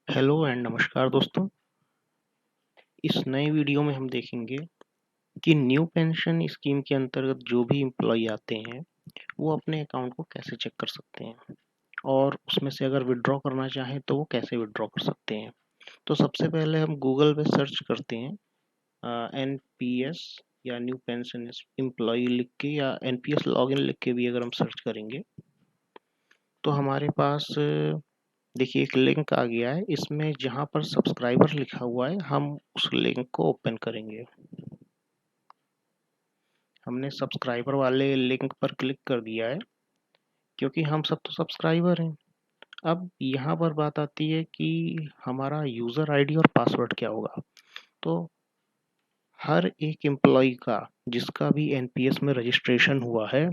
Hello and नमस्कार दोस्तों। इस नए वीडियो में हम देखेंगे कि न्यू पेंशन स्कीम के अंतर्गत जो भी एम्प्लॉय आते हैं वो अपने अकाउंट को कैसे चेक कर सकते हैं और उसमें से अगर विड्रॉ करना चाहें तो वो कैसे विड्रॉ कर सकते हैं। तो सबसे पहले हम गूगल पे सर्च करते हैं एनपीएस या न्यू पेंशन एम्प्लॉय लिख के या एनपीएस लॉगिन लिख के भी अगर हम सर्च करेंगे तो हमारे पास देखिए एक लिंक आ गया है। इसमें जहाँ पर सब्सक्राइबर लिखा हुआ है हम उस लिंक को ओपन करेंगे। हमने सब्सक्राइबर वाले लिंक पर क्लिक कर दिया है क्योंकि हम सब तो सब्सक्राइबर हैं। अब यहाँ पर बात आती है कि हमारा यूज़र आईडी और पासवर्ड क्या होगा। तो हर एक एम्प्लॉय का जिसका भी एनपीएस में रजिस्ट्रेशन हुआ है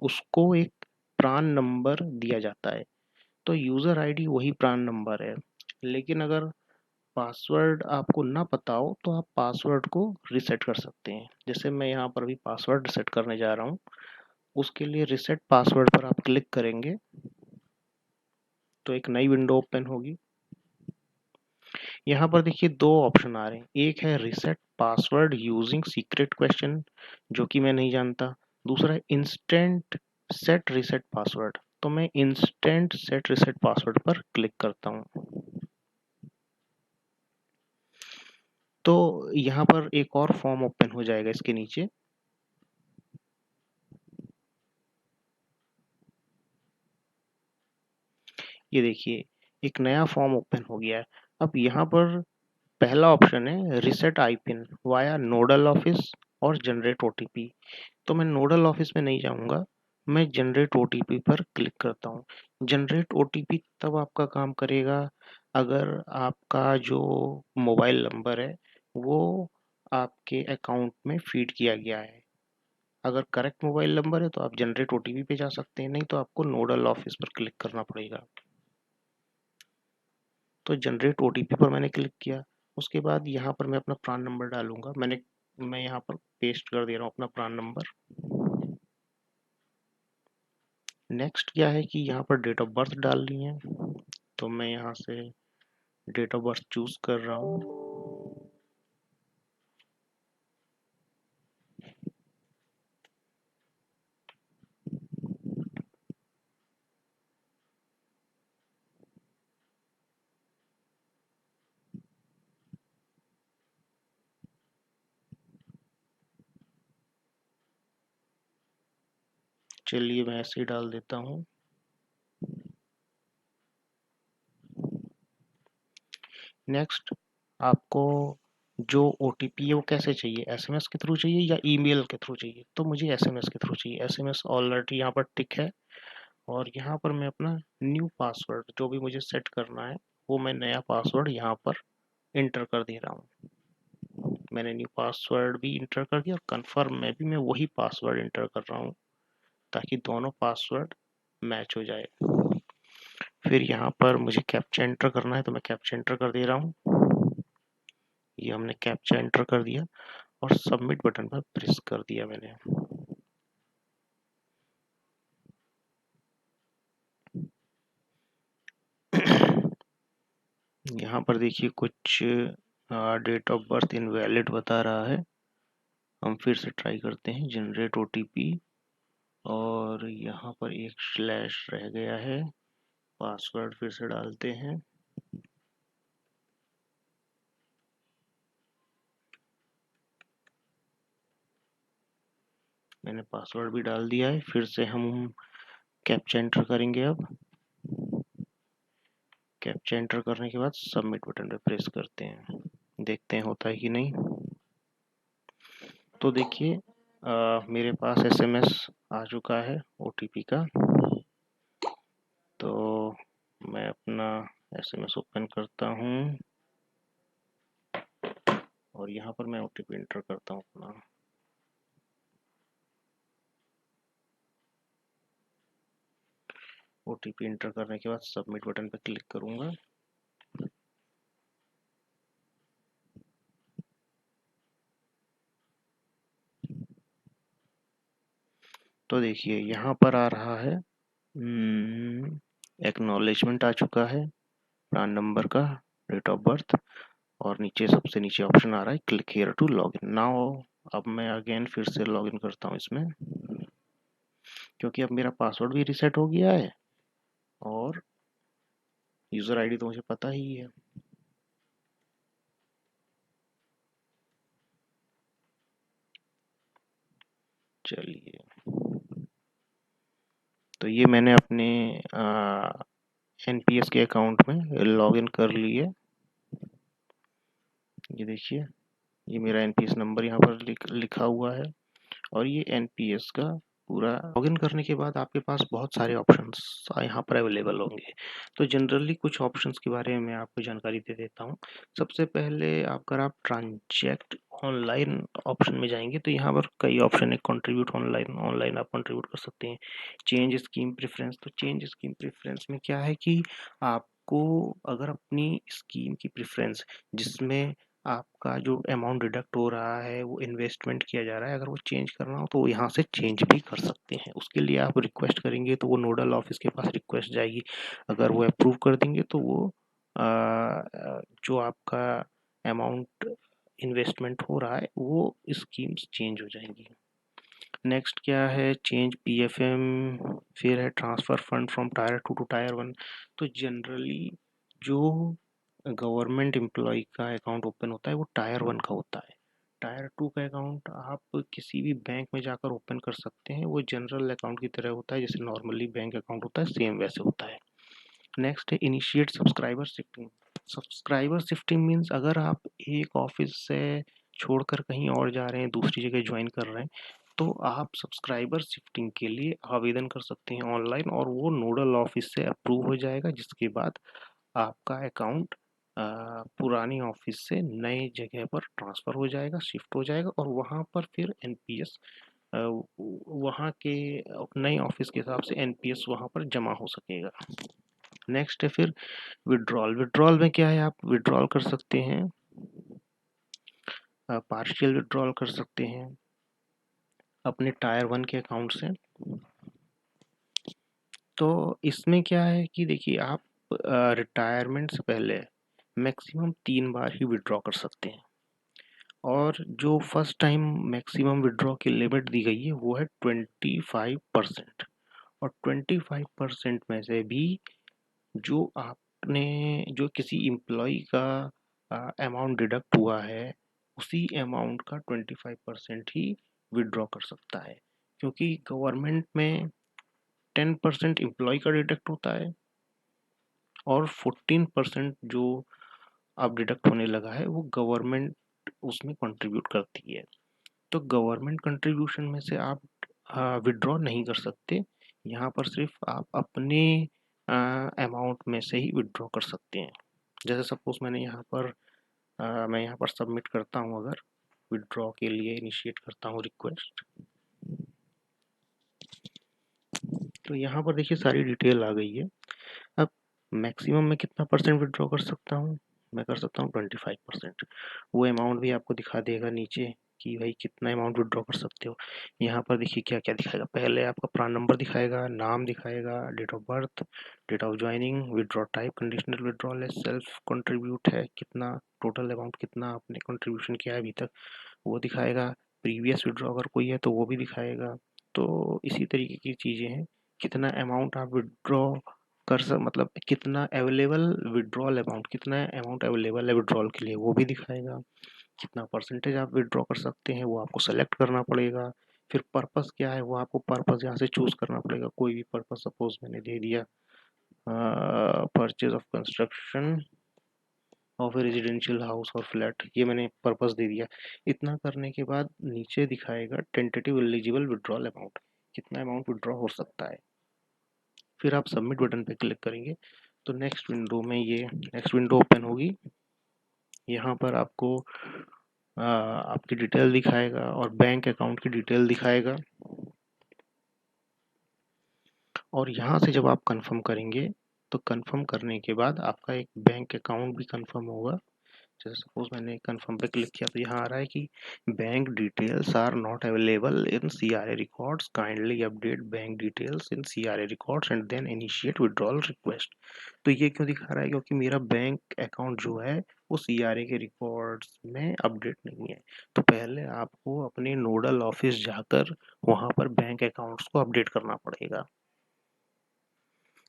उसको एक प्रान नंबर दिया जाता है। तो यूज़र आईडी वही प्रान नंबर है, लेकिन अगर पासवर्ड आपको ना पता हो तो आप पासवर्ड को रिसेट कर सकते हैं। जैसे मैं यहाँ पर भी पासवर्ड रिसेट करने जा रहा हूँ। उसके लिए रिसेट पासवर्ड पर आप क्लिक करेंगे तो एक नई विंडो ओपन होगी। यहाँ पर देखिए दो ऑप्शन आ रहे हैं। एक है reset password using secret question, जो कि मैं नहीं जानता। दूसरा है इंस्टेंट सेट रिसेट पासवर्ड। तो मैं इंस्टेंट सेट रिसेट पासवर्ड पर क्लिक करता हूँ। तो यहाँ पर एक और फॉर्म ओपन हो जाएगा इसके नीचे। ये देखिए एक नया फॉर्म ओपन हो गया है। अब यहाँ पर पहला ऑप्शन है रिसेट आईपिन वाया नोडल ऑफिस और जनरेट ओटीपी। तो मैं नोडल ऑफिस में नहीं जाऊँगा, मैं जनरेट ओटीपी पर क्लिक करता हूँ। जनरेट ओटीपी तब आपका काम करेगा अगर आपका जो मोबाइल नंबर है वो आपके अकाउंट में फीड किया गया है। अगर करेक्ट मोबाइल नंबर है तो आप जनरेट ओटीपी पे जा सकते हैं, नहीं तो आपको नोडल ऑफिस पर क्लिक करना पड़ेगा। तो जनरेट ओटीपी पर मैंने क्लिक किया। उसके बाद यहाँ पर मैं अपना प्रान नंबर डालूंगा। मैं यहाँ पर पेस्ट कर दे रहा हूँ अपना प्रान नंबर। नेक्स्ट क्या है कि यहाँ पर डेट ऑफ बर्थ डालनी है। तो मैं यहाँ से डेट ऑफ बर्थ चूज कर रहा हूँ। चलिए मैं ऐसे ही डाल देता हूँ। नेक्स्ट आपको जो ओटीपी है वो कैसे चाहिए, एसएमएस के थ्रू चाहिए या ईमेल के थ्रू चाहिए। तो मुझे एसएमएस के थ्रू चाहिए। एसएमएस ऑलरेडी यहाँ पर टिक है। और यहाँ पर मैं अपना न्यू पासवर्ड जो भी मुझे सेट करना है वो मैं नया पासवर्ड यहाँ पर इंटर कर दे रहा हूँ। मैंने न्यू पासवर्ड भी इंटर कर दिया और कंफर्म में भी मैं वही पासवर्ड इंटर कर रहा हूँ ताकि दोनों पासवर्ड मैच हो जाए। फिर यहाँ पर मुझे कैप्चा एंटर करना है तो मैं कैप्चा एंटर कर दे रहा हूँ। ये हमने कैप्चा एंटर कर दिया और सबमिट बटन पर प्रेस कर दिया मैंने। यहाँ पर देखिए कुछ डेट ऑफ बर्थ इनवैलिड बता रहा है। हम फिर से ट्राई करते हैं जनरेट ओटीपी और यहाँ पर एक स्लैश रह गया है। पासवर्ड फिर से डालते हैं। मैंने पासवर्ड भी डाल दिया है। फिर से हम कैप्चा एंटर करेंगे। अब कैप्चा एंटर करने के बाद सबमिट बटन पे प्रेस करते हैं, देखते हैं होता है कि नहीं। तो देखिए मेरे पास एसएमएस आ चुका है ओटीपी का। तो मैं अपना एसएमएस ओपन करता हूँ और यहाँ पर मैं ओटीपी एंटर करता हूँ अपना। ओटीपी एंटर करने के बाद सबमिट बटन पर क्लिक करूँगा। तो देखिए यहाँ पर आ रहा है एक्नॉलेजमेंट आ चुका है प्रान नंबर का। डेट ऑफ बर्थ, और नीचे सबसे नीचे ऑप्शन आ रहा है click here to log in now. अब मैं अगेन फिर से लॉगिन करता हूँ इसमें, क्योंकि अब मेरा पासवर्ड भी रीसेट हो गया है और यूज़र आईडी तो मुझे पता ही है। चलिए, तो ये मैंने अपने एनपीएस के अकाउंट में लॉगिन कर लिए। ये देखिए, ये मेरा एनपीएस नंबर यहाँ पर लिखा हुआ है और ये एनपीएस का पूरा। लॉगिन करने के बाद आपके पास बहुत सारे ऑप्शंस यहाँ पर अवेलेबल होंगे। तो जनरली कुछ ऑप्शंस के बारे में मैं आपको जानकारी दे देता हूँ। सबसे पहले अगर आप ट्रांजैक्ट ऑनलाइन ऑप्शन में जाएंगे तो यहाँ पर कई ऑप्शन है। कंट्रीब्यूट ऑनलाइन, ऑनलाइन आप कंट्रीब्यूट कर सकते हैं। चेंज स्कीम प्रेफरेंस, तो चेंज स्कीम प्रेफरेंस में क्या है कि आपको अगर अपनी स्कीम की प्रेफरेंस जिसमें आपका जो अमाउंट डिडक्ट हो रहा है वो इन्वेस्टमेंट किया जा रहा है, अगर वो चेंज करना हो तो वो यहाँ से चेंज भी कर सकते हैं। उसके लिए आप रिक्वेस्ट करेंगे तो वो नोडल ऑफिस के पास रिक्वेस्ट जाएगी। अगर वो अप्रूव कर देंगे तो वो जो आपका अमाउंट इन्वेस्टमेंट हो रहा है वो स्कीम्स चेंज हो जाएंगी। नेक्स्ट क्या है, चेंज पीएफएम, फिर है transfer fund from tier 2 to tier 1। तो जनरली जो गवर्नमेंट एम्प्लॉय का अकाउंट ओपन होता है वो टायर 1 का होता है। टायर 2 का अकाउंट आप किसी भी बैंक में जाकर ओपन कर सकते हैं। वो जनरल अकाउंट की तरह होता है, जैसे नॉर्मली बैंक अकाउंट होता है सेम वैसे होता है। नेक्स्ट है initiate subscriber shifting. Subscriber shifting means अगर आप एक ऑफिस से छोड़कर कहीं और जा रहे हैं, दूसरी जगह ज्वाइन कर रहे हैं, तो आप सब्सक्राइबर शिफ्टिंग के लिए आवेदन कर सकते हैं ऑनलाइन और वो नोडल ऑफिस से अप्रूव हो जाएगा, जिसके बाद आपका अकाउंट पुरानी ऑफिस से नई जगह पर ट्रांसफ़र हो जाएगा, शिफ्ट हो जाएगा और वहाँ पर फिर एनपीएस वहाँ के नए ऑफिस के हिसाब से एनपीएस वहाँ पर जमा हो सकेगा। नेक्स्ट है फिर विड्रॉल। विड्रॉल में क्या है, आप विड्रॉल कर सकते हैं, पार्शियल विड्रॉल कर सकते हैं अपने टायर 1 के अकाउंट से। तो इसमें क्या है कि देखिए, आप रिटायरमेंट से पहले मैक्सिमम 3 बार ही विड्रॉ कर सकते हैं और जो फर्स्ट टाइम मैक्सिमम विड्रॉ की लिमिट दी गई है वो है 25%। और 25% में से भी जो आपने जो किसी एम्प्लॉय का अमाउंट डिडक्ट हुआ है उसी अमाउंट का 25% ही विड्रॉ कर सकता है, क्योंकि गवर्नमेंट में 10% एम्प्लॉय का डिडक्ट होता है और 14% जो अब डिडक्ट होने लगा है वो गवर्नमेंट उसमें कंट्रीब्यूट करती है। तो गवर्नमेंट कंट्रीब्यूशन में से आप विड्रॉ नहीं कर सकते। यहाँ पर सिर्फ आप अपने अमाउंट में से ही विड्रॉ कर सकते हैं। जैसे सपोज मैं यहाँ पर सबमिट करता हूँ, अगर विड्रॉ के लिए इनिशिएट करता हूँ रिक्वेस्ट, तो यहाँ पर देखिए सारी डिटेल आ गई है। अब मैक्सिमम मैं कितना परसेंट विड्रॉ कर सकता हूँ, मैं कर सकता हूँ 25%। वो अमाउंट भी आपको दिखा देगा नीचे कि भाई कितना अमाउंट विड्रॉ कर सकते हो। यहाँ पर देखिए क्या क्या दिखाएगा, पहले आपका प्रान नंबर दिखाएगा, नाम दिखाएगा, date of birth, date of joining, withdraw type conditional withdrawal है, सेल्फ कंट्रीब्यूट है, कितना टोटल अमाउंट कितना आपने कंट्रीब्यूशन किया है अभी तक वो दिखाएगा, प्रीवियस विड्रॉ अगर कोई है तो वो भी दिखाएगा। तो इसी तरीके की चीज़ें हैं, कितना अमाउंट आप विड्रॉ कर सक मतलब कितना अवेलेबल विड्रॉल अमाउंट, कितना अमाउंट अवेलेबल है विड्रॉल के लिए वो भी दिखाएगा, कितना परसेंटेज आप विड्रॉ कर सकते हैं वो आपको सेलेक्ट करना पड़ेगा। फिर पर्पस क्या है वो आपको पर्पस यहाँ से चूज करना पड़ेगा, कोई भी पर्पस सपोज मैंने दे दिया purchase of construction of A residential house और फ्लैट, ये मैंने पर्पस दे दिया। इतना करने के बाद नीचे दिखाएगा टेंटेटिव एलिजिबल विड्रॉल अमाउंट, कितना अमाउंट विड्रॉ हो सकता है। फिर आप सबमिट बटन पे क्लिक करेंगे तो नेक्स्ट विंडो ओपन होगी। यहाँ पर आपको आपकी डिटेल दिखाएगा और बैंक अकाउंट की डिटेल दिखाएगा और यहाँ से जब आप कंफर्म करेंगे तो कंफर्म करने के बाद आपका एक बैंक अकाउंट भी कंफर्म होगा, जैसे सपोज मैंने कंफर्म पे क्लिक किया तो यहाँ आ रहा है कि bank details are not available in CRA records, kindly update bank details in CRA records and then initiate withdrawal request. तो ये क्यों दिखा रहा है? क्योंकि मेरा बैंक अकाउंट जो है वो CRA के रिकॉर्ड्स में अपडेट नहीं है। तो पहले आपको अपने नोडल ऑफिस जाकर वहाँ पर बैंक अकाउंट्स को अपडेट करना पड़ेगा।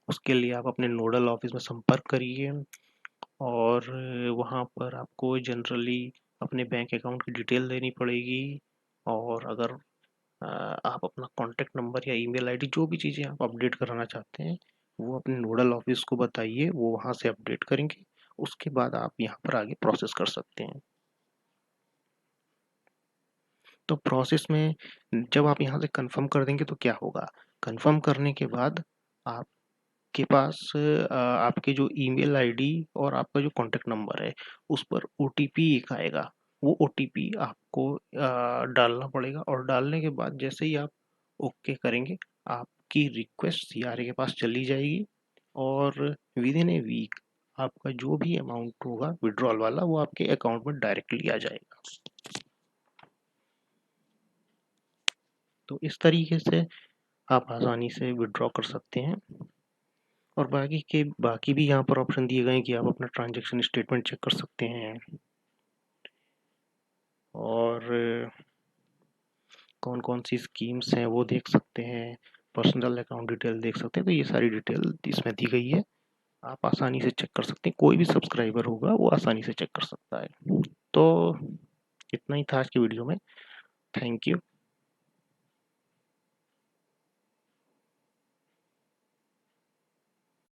उसके लिए आप अपने नोडल ऑफिस में संपर्क करिए और वहाँ पर आपको जनरली अपने बैंक अकाउंट की डिटेल देनी पड़ेगी। और अगर आप अपना कॉन्टैक्ट नंबर या ईमेल आईडी जो भी चीज़ें आप अपडेट कराना चाहते हैं वो अपने नोडल ऑफिस को बताइए, वो वहाँ से अपडेट करेंगे। उसके बाद आप यहाँ पर आगे प्रोसेस कर सकते हैं। तो प्रोसेस में जब आप यहाँ से कंफर्म कर देंगे तो क्या होगा? कंफर्म करने के बाद आपके पास आपके जो ईमेल आईडी और आपका जो कॉन्टैक्ट नंबर है उस पर ओटीपी एक आएगा। वो ओटीपी आपको डालना पड़ेगा और डालने के बाद जैसे ही आप ओके करेंगे आपकी रिक्वेस्ट सीआरए के पास चली जाएगी और विद इन ए वीक आपका जो भी अमाउंट होगा विड्रॉल वाला वो आपके अकाउंट में डायरेक्टली आ जाएगा। तो इस तरीके से आप आसानी से विड्रॉ कर सकते हैं। और बाकी भी यहाँ पर ऑप्शन दिए गए हैं कि आप अपना ट्रांजैक्शन स्टेटमेंट चेक कर सकते हैं और कौन कौन सी स्कीम्स हैं वो देख सकते हैं, पर्सनल अकाउंट डिटेल देख सकते हैं। तो ये सारी डिटेल इसमें दी गई है, आप आसानी से चेक कर सकते हैं। कोई भी सब्सक्राइबर होगा वो आसानी से चेक कर सकता है। तो इतना ही था आज की वीडियो में। Thank you.